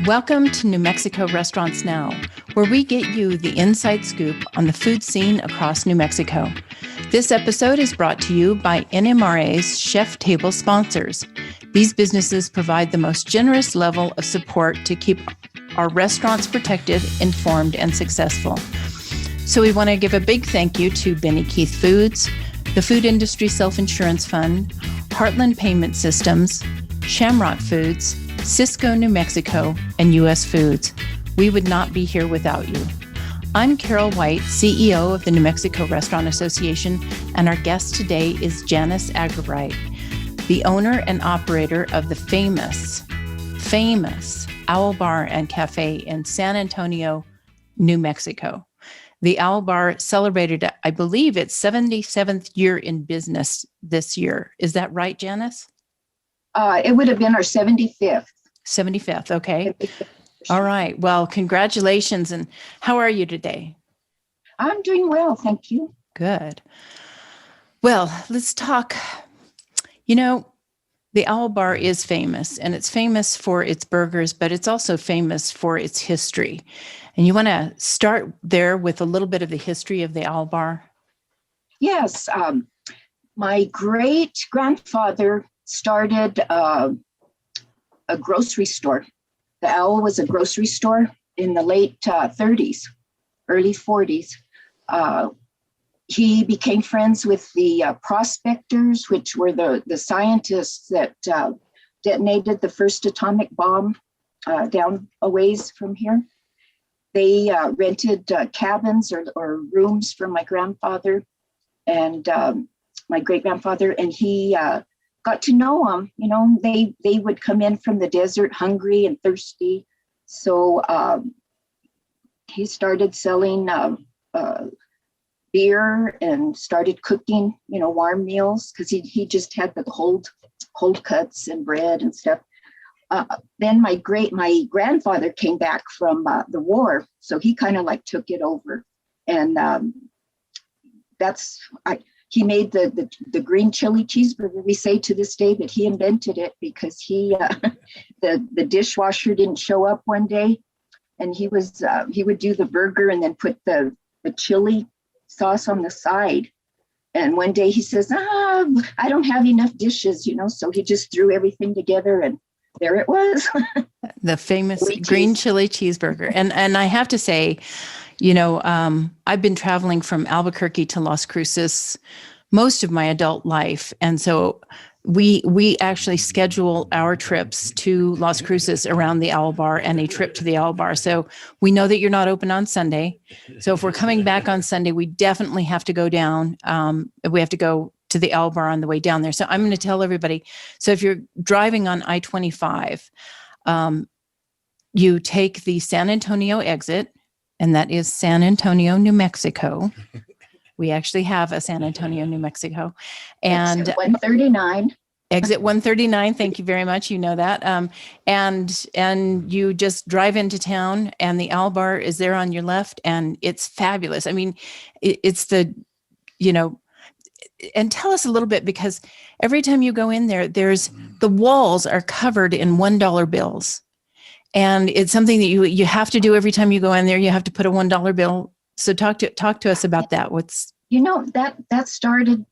Welcome to New Mexico Restaurants Now, where we get you the inside scoop on the food scene across New Mexico. This episode is brought to you by NMRA's Chef Table sponsors. These businesses provide the most generous level of support to keep our restaurants protected, informed, and successful. So we want to give a big thank you to Benny Keith Foods, the Food Industry Self-Insurance Fund, Heartland Payment Systems, Shamrock Foods, Cisco New Mexico, and U.S. Foods. We would not be here without you. I'm Carol White, CEO of the New Mexico Restaurant Association, and our guest today is Janice Argabright, the owner and operator of the famous Owl Bar and Cafe in San Antonio, New Mexico. The Owl Bar celebrated, I believe, its 77th year in business this year. Is that right, Janice? It would have been our 75th. 75th, okay. All right. Well, congratulations. And how are you today? I'm doing well, thank you. Good. Well, let's talk. You know, the Owl Bar is famous, and it's famous for its burgers, but it's also famous for its history. And you want to start there with a little bit of the history of the Owl Bar? Yes. My great-grandfather started a grocery store. The Owl was a grocery store in the late 30s, early 40s. He became friends with the prospectors, which were the scientists that detonated the first atomic bomb down a ways from here. They rented cabins or rooms from my grandfather and my great-grandfather, and he got to know them. You know, they would come in from the desert hungry and thirsty. So he started selling beer and started cooking, warm meals, because he just had the cold cuts and bread and stuff. Then my grandfather came back from the war, so he kind of took it over, and he made the green chili cheeseburger. We say to this day that he invented it because the dishwasher didn't show up one day, and he would do the burger and then put the chili sauce on the side. And one day he says, I don't have enough dishes, so he just threw everything together, and there it was. The famous green chili cheeseburger. And I have to say, I've been traveling from Albuquerque to Las Cruces most of my adult life. And so we actually schedule our trips to Las Cruces around the Owl Bar and a trip to the Owl Bar. So we know that you're not open on Sunday. So if we're coming back on Sunday, we definitely have to go down. We have to go to the Owl Bar on the way down there. So I'm going to tell everybody. So if you're driving on I-25, you take the San Antonio exit, and that is San Antonio, New Mexico. We actually have a San Antonio, New Mexico. And exit 139. Exit 139. Thank you very much. You know that. And you just drive into town, and the Owl Bar is there on your left, and it's fabulous. I mean, it's and tell us a little bit, because every time you go in there, the walls are covered in $1 bills. And it's something that you have to do every time you go in there. You have to put a $1 bill. So talk to us about that. That started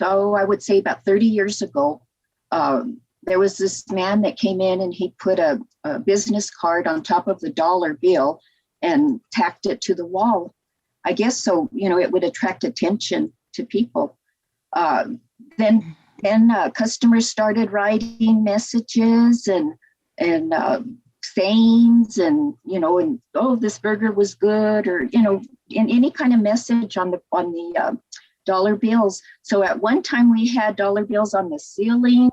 I would say about 30 years ago. There was this man that came in, and he put a business card on top of the $1 bill and tacked it to the wall. I guess so, it would attract attention to people. Then customers started writing messages and sayings, and this burger was good, or in any kind of message on the dollar bills. So at one time we had dollar bills on the ceiling,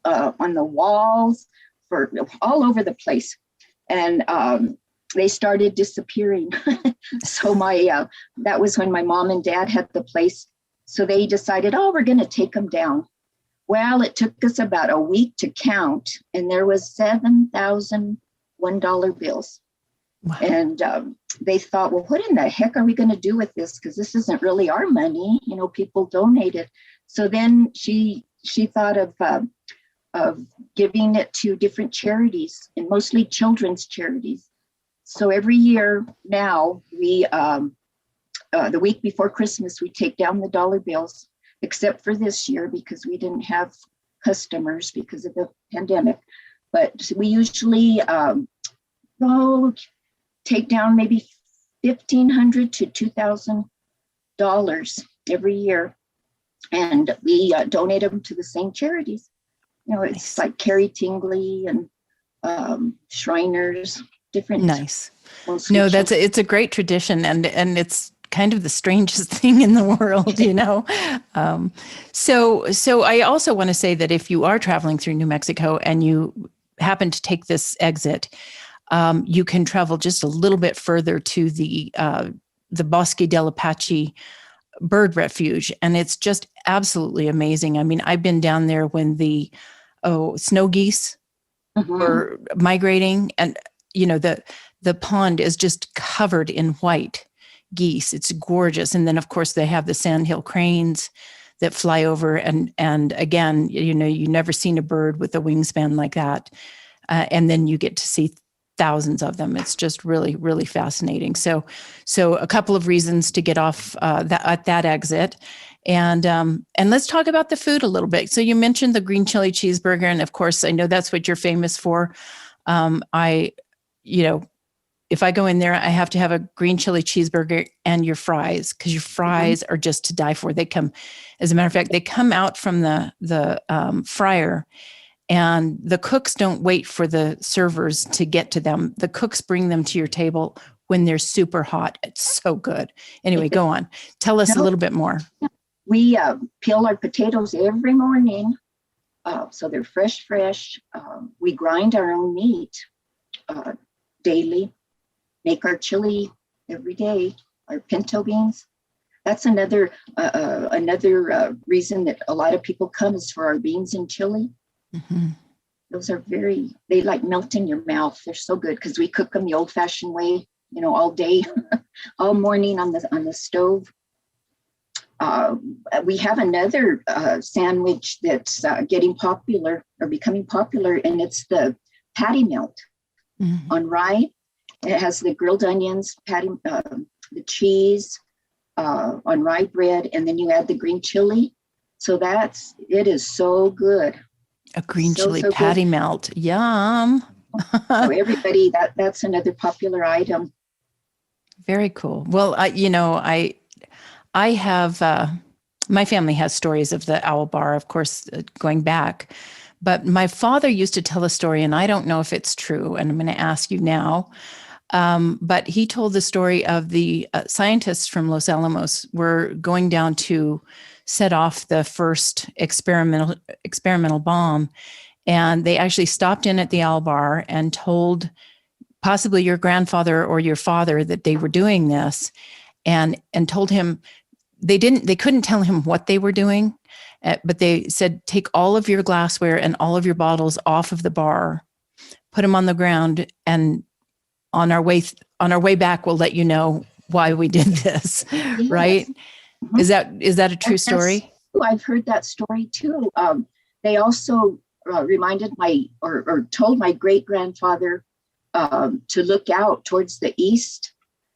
on the walls, for all over the place, and they started disappearing. So that was when my mom and dad had the place. So they decided, we're going to take them down. Well, it took us about a week to count, and there was 7,000 $1 bills. Wow. And they thought, well, what in the heck are we going to do with this? Because this isn't really our money. People donated. So then she thought of of giving it to different charities, and mostly children's charities. So every year now, we the week before Christmas, we take down the dollar bills, except for this year because we didn't have customers because of the pandemic. But we usually take down maybe $1,500 to $2,000 every year, and we donate them to the same charities. You know, it's like Carrie Tingley and Shriners, different. Nice. No, it's a great tradition, and it's kind of the strangest thing in the world, you know. So I also want to say that if you are traveling through New Mexico and you happen to take this exit, you can travel just a little bit further to the Bosque del Apache bird refuge, and it's just absolutely amazing. I mean, I've been down there when the snow geese were migrating, and you know, the pond is just covered in white geese. It's gorgeous. And then of course they have the sandhill cranes that fly over, and again, you know, you never seen a bird with a wingspan like that. And then you get to see thousands of them. It's just really, really fascinating. So a couple of reasons to get off at that exit. And let's talk about the food a little bit. So you mentioned the green chili cheeseburger, and of course I know that's what you're famous for. If I go in there, I have to have a green chili cheeseburger and your fries, because your fries are just to die for. They come, as a matter of fact, they come out from the fryer, and the cooks don't wait for the servers to get to them. The cooks bring them to your table when they're super hot. It's so good. Anyway, go on. Tell us a little bit more. We peel our potatoes every morning, so they're fresh. We grind our own meat daily, make our chili every day, our pinto beans. That's another reason that a lot of people come, is for our beans and chili. Those are they like melt in your mouth. They're so good because we cook them the old-fashioned way, you know, all day, all morning on the stove. We have another sandwich that's getting popular or becoming popular, and it's the patty melt on rye. It has the grilled onions, the cheese on rye bread, and then you add the green chili. So it is so good. A green chili patty melt. Yum. So everybody, that's another popular item. Very cool. Well, I have, my family has stories of the Owl Bar, of course, going back. But my father used to tell a story, and I don't know if it's true, and I'm going to ask you now. But he told the story of the scientists from Los Alamos were going down to set off the first experimental bomb. And they actually stopped in at the Owl Bar and told possibly your grandfather or your father that they were doing this, and told him they couldn't tell him what they were doing, but they said, take all of your glassware and all of your bottles off of the bar, put them on the ground, and on our way back, we'll let you know why we did this. Yes. Right? Is that a true story? I've heard that story too. They also reminded told my great grandfather to look out towards the east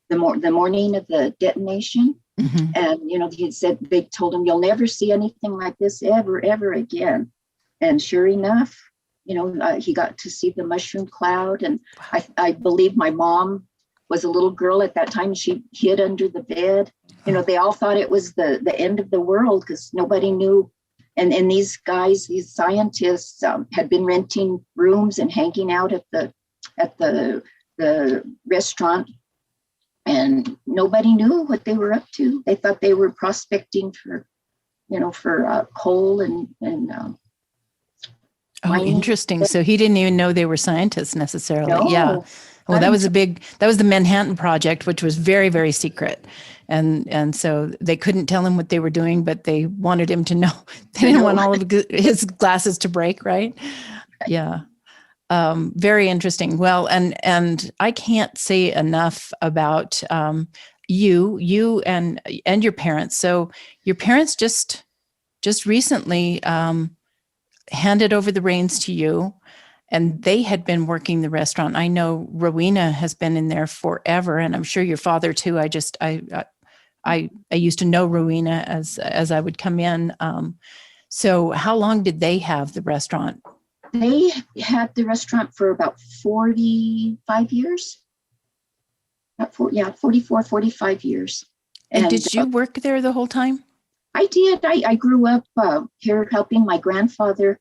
the morning of the detonation. And he said, they told him, you'll never see anything like this ever again. And sure enough, he got to see the mushroom cloud. And I believe my mom was a little girl at that time. She hid under the bed. They all thought it was the end of the world because nobody knew. And these guys, these scientists, had been renting rooms and hanging out at the restaurant, and nobody knew what they were up to. They thought they were prospecting for coal and interesting. So he didn't even know they were scientists necessarily. No. Yeah. Well, that was the Manhattan Project, which was very, very secret. And so they couldn't tell him what they were doing, but they wanted him to know. They didn't want all of his glasses to break, right? Yeah. Very interesting. Well, and I can't say enough about you and your parents. So your parents just recently handed over the reins to you, and they had been working the restaurant. I know Rowena has been in there forever, and I'm sure your father too. I used to know Rowena as I would come in. So how long did they have the restaurant? They had the restaurant for about 45 years. 44, 45 years. And did you work there the whole time? I did. I grew up here helping my grandfather.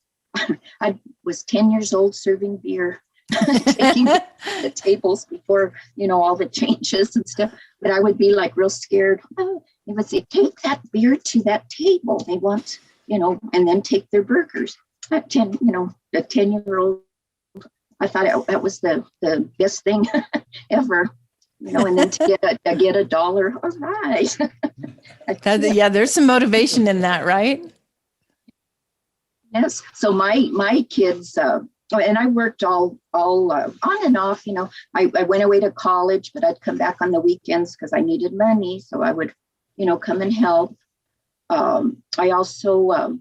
I was 10 years old serving beer, taking the tables before, all the changes and stuff. But I would be like real scared. They would say, take that beer to that table. They want, and then take their burgers. At 10, the 10-year-old, I thought that was the best thing ever. And then to get $1, all right. Yeah, there's some motivation in that, right? Yes. So my kids, and I worked all on and off. I went away to college, but I'd come back on the weekends because I needed money. So I would, come and help. I also,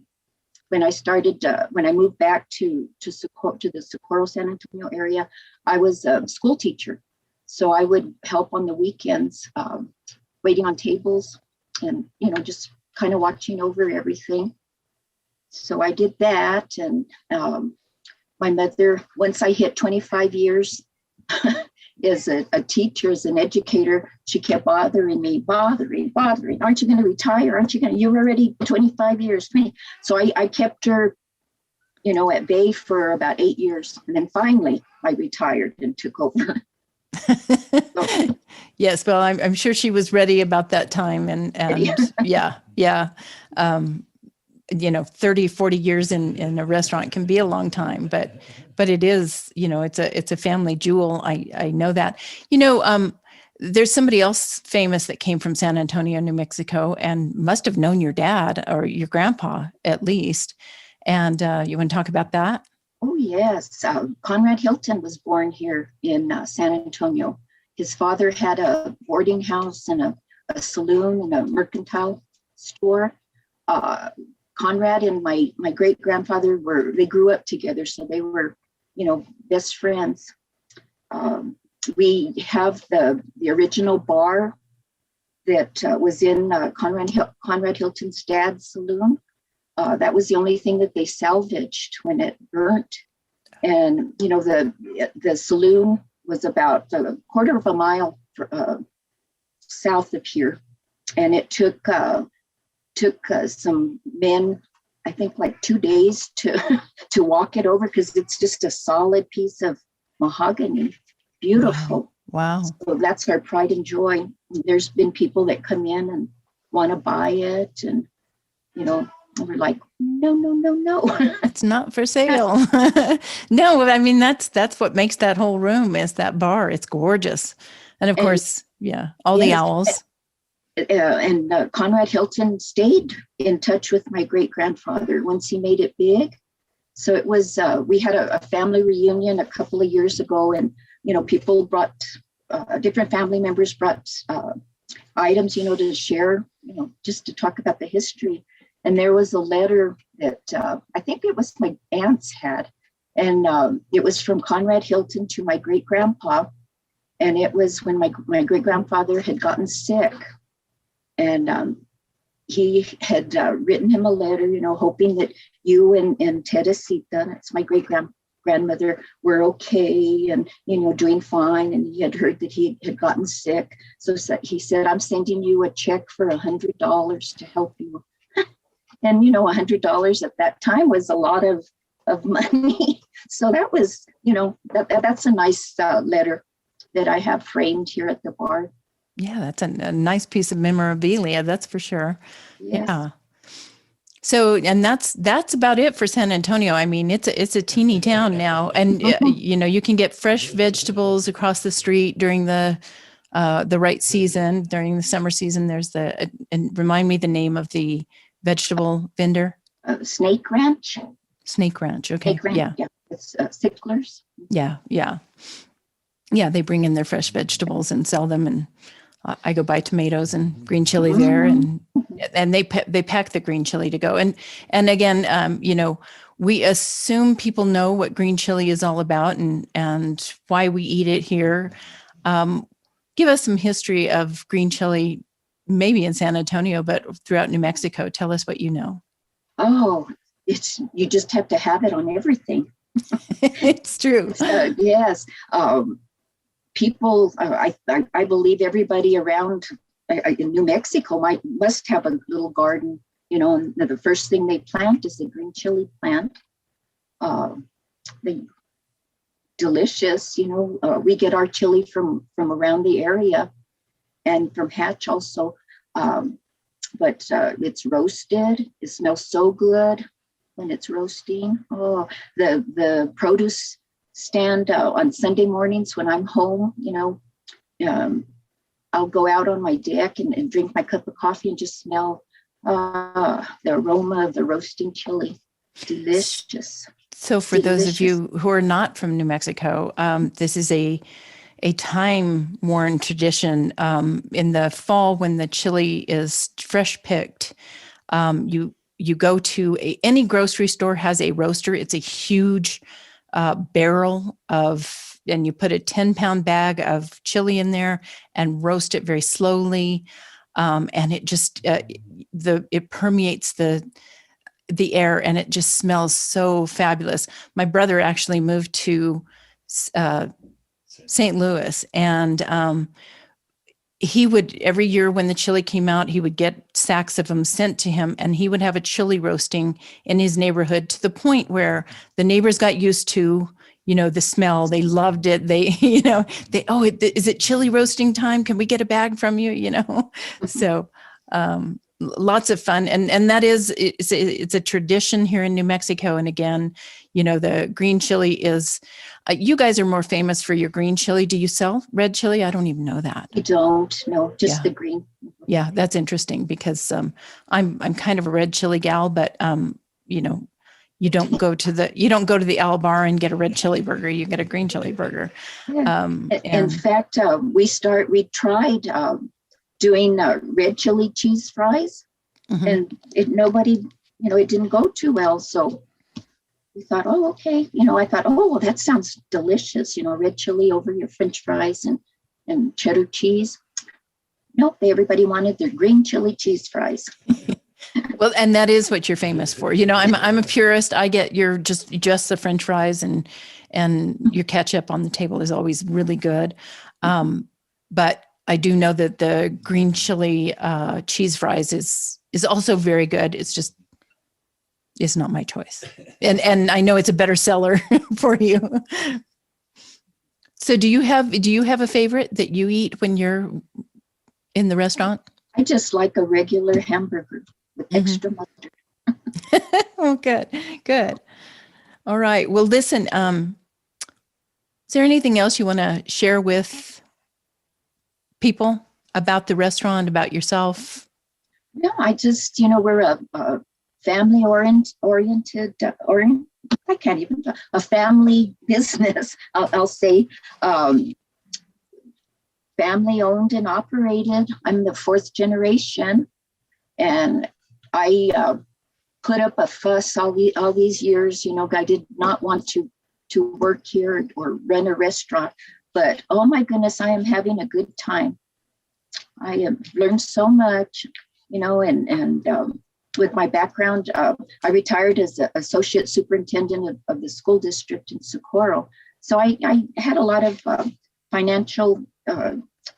when I moved back to the Socorro, San Antonio area, I was a school teacher. So I would help on the weekends, waiting on tables and, just kind of watching over everything. So I did that. And my mother, once I hit 25 years as a teacher, as an educator, she kept bothering me. Aren't you going to retire? You're already 25 years. So I kept her, at bay for about 8 years. And then finally I retired and took over. Yes, well, I'm sure she was ready about that time, and yeah. 30, 40 years in a restaurant can be a long time, but it is, it's a family jewel. I know that. There's somebody else famous that came from San Antonio, New Mexico, and must have known your dad or your grandpa at least. And you want to talk about that? Oh, yes. Conrad Hilton was born here in San Antonio. His father had a boarding house and a saloon and a mercantile store. Conrad and my great-grandfather they grew up together, so they were, best friends. We have the original bar that was in Conrad Hilton's dad's saloon. That was the only thing that they salvaged when it burnt. And, the saloon was about a quarter of a mile south of here. And it took some men, I think like 2 days to walk it over, because it's just a solid piece of mahogany. Beautiful. Wow. So that's our pride and joy. There's been people that come in and want to buy it. And, we're like, no. It's not for sale. No, I mean, that's what makes that whole room is that bar. It's gorgeous. And of course, all the owls. And Conrad Hilton stayed in touch with my great-grandfather once he made it big. So it was, we had a family reunion a couple of years ago, and, people brought, different family members brought items, to share, just to talk about the history. And there was a letter that I think it was my aunts had. And it was from Conrad Hilton to my great-grandpa. And it was when my great-grandfather had gotten sick. And he had written him a letter, hoping that you and Teresita, that's my great-grandmother, were okay and, doing fine. And he had heard that he had gotten sick. So he said, I'm sending you a check for $100 to help you. And, $100 at that time was a lot of money. So that was, that's a nice letter that I have framed here at the bar. Yeah, that's a nice piece of memorabilia, that's for sure. Yes. Yeah. So, and that's about it for San Antonio. I mean, it's a teeny town now, and you can get fresh vegetables across the street during the right season. During the summer season, there's and remind me the name of the vegetable vendor. Snake Ranch. Snake Ranch. Okay. Snake Ranch, yeah. It's Sicklers. Yeah. They bring in their fresh vegetables and sell them, and I go buy tomatoes and green chili there, and they pack the green chili to go. And again, we assume people know what green chili is all about and why we eat it here. Give us some history of green chili, maybe in San Antonio, but throughout New Mexico. Tell us what you know. Oh, you just have to have it on everything. It's true. Yes. People, I believe everybody around in New Mexico must have a little garden, and the first thing they plant is the green chili plant. They delicious, we get our chili from around the area and from Hatch also. But it's roasted. It smells so good when it's roasting. Oh, the produce stand on Sunday mornings when I'm home, I'll go out on my deck and drink my cup of coffee and just smell the aroma of the roasting chili. Delicious. So for those of you who are not from New Mexico, this is a time-worn tradition. In the fall, when the chili is fresh picked, you go to any grocery store has a roaster. It's a huge barrel and you put a 10-pound bag of chili in there and roast it very slowly, and it just it permeates the air, and it just smells so fabulous. My brother actually moved to St. Louis, and he would, every year when the chili came out, he would get sacks of them sent to him, and he would have a chili roasting in his neighborhood to the point where the neighbors got used to, the smell. They loved it. Is it chili roasting time? Can we get a bag from you? So, lots of fun. And that it's a tradition here in New Mexico. And again, the green chili is, you guys are more famous for your green chili. Do you sell red chili? I don't even know that. I don't know, just the green. Yeah, that's interesting because I'm kind of a red chili gal, but you don't go to the Al Bar and get a red chili burger. You get a green chili burger. Yeah. In fact, we tried doing red chili cheese fries, mm-hmm. and it didn't go too well. So we thought, oh, okay. I thought, oh, well, that sounds delicious. Red chili over your French fries and cheddar cheese. Nope, everybody wanted their green chili cheese fries. Well, and that is what you're famous for. I'm a purist. I get your just the French fries and your ketchup on the table is always really good. But I do know that the green chili cheese fries is also very good. It's not my choice. And I know it's a better seller for you. So do you have a favorite that you eat when you're in the restaurant? I just like a regular hamburger with extra mustard. Oh, good. All right. Well, listen, is there anything else you want to share with people about the restaurant, about yourself? No, I just, we're a family oriented, I can't even, a family business, I'll say, family owned and operated. I'm the fourth generation, and I put up a fuss all these years. I did not want to work here or run a restaurant, but oh my goodness, I am having a good time. I have learned so much, and with my background, I retired as an associate superintendent of the school district in Socorro. So I had a lot of financial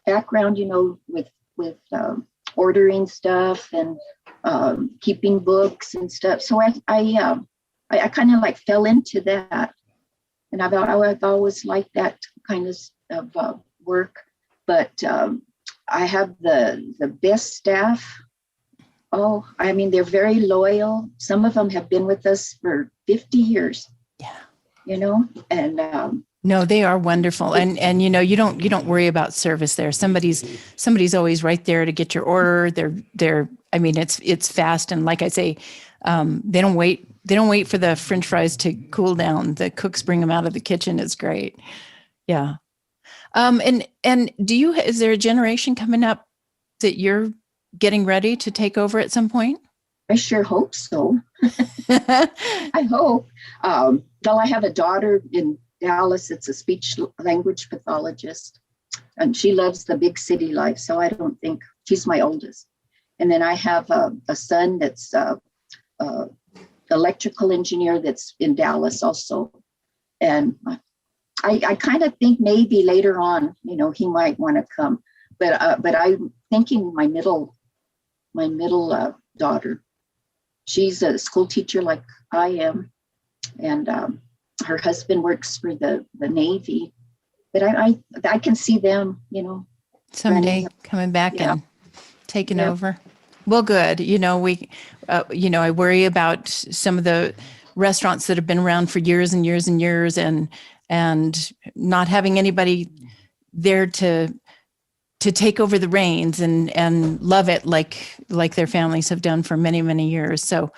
background, with ordering stuff and keeping books and stuff. So I kind of like fell into that, and I've always liked that kind of work. But I have the best staff. Oh, I mean, they're very loyal. Some of them have been with us for 50 years. Yeah. And no, they are wonderful. And you don't worry about service there. Somebody's always right there to get your order. I mean, it's fast. And like I say, they don't wait for the French fries to cool down. The cooks bring them out of the kitchen. It's great. Yeah. And is there a generation coming up that you're getting ready to take over at some point? I sure hope so. I hope. Well, I have a daughter in Dallas. It's a speech language pathologist, and she loves the big city life. So I don't think she's my oldest. And then I have a son that's electrical engineer that's in Dallas also. And I kind of think maybe later on, he might want to come. But I'm thinking my middle daughter, she's a school teacher like I am, and her husband works for the Navy. But I can see them, someday coming back and taking over. Well, good. I worry about some of the restaurants that have been around for years and years and years, and not having anybody there to take over the reins and love it like their families have done for many, many years. So,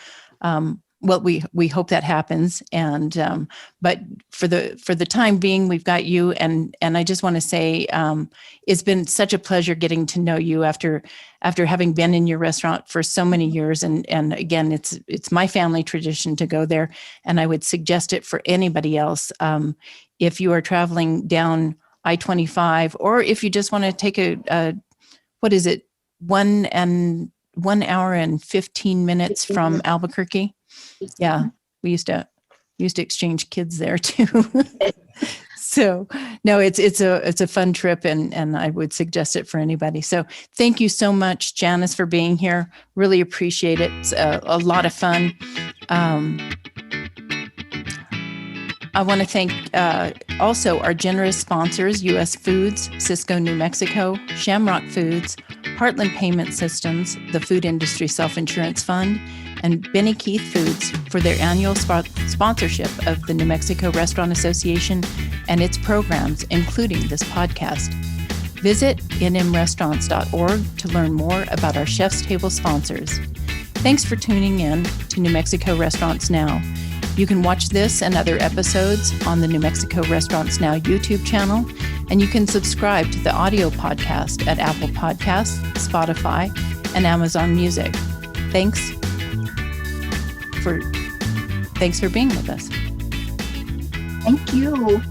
well, we hope that happens. And, but for the time being, we've got you. And I just want to say, it's been such a pleasure getting to know you after having been in your restaurant for so many years. And again, it's my family tradition to go there. And I would suggest it for anybody else. If you are traveling down I-25, or if you just want to take a 1 hour and 15 minutes from Albuquerque. Yeah, we used to exchange kids there too. So no, it's a fun trip, and I would suggest it for anybody. So thank you so much, Janice, for being here. Really appreciate it. It's a lot of fun. I want to thank also our generous sponsors, U.S. Foods, Cisco, New Mexico, Shamrock Foods, Heartland Payment Systems, the Food Industry Self-Insurance Fund, and Benny Keith Foods for their annual sponsorship of the New Mexico Restaurant Association and its programs, including this podcast. Visit nmrestaurants.org to learn more about our Chef's Table sponsors. Thanks for tuning in to New Mexico Restaurants Now. You can watch this and other episodes on the New Mexico Restaurants Now YouTube channel, and you can subscribe to the audio podcast at Apple Podcasts, Spotify, and Amazon Music. Thanks for being with us. Thank you.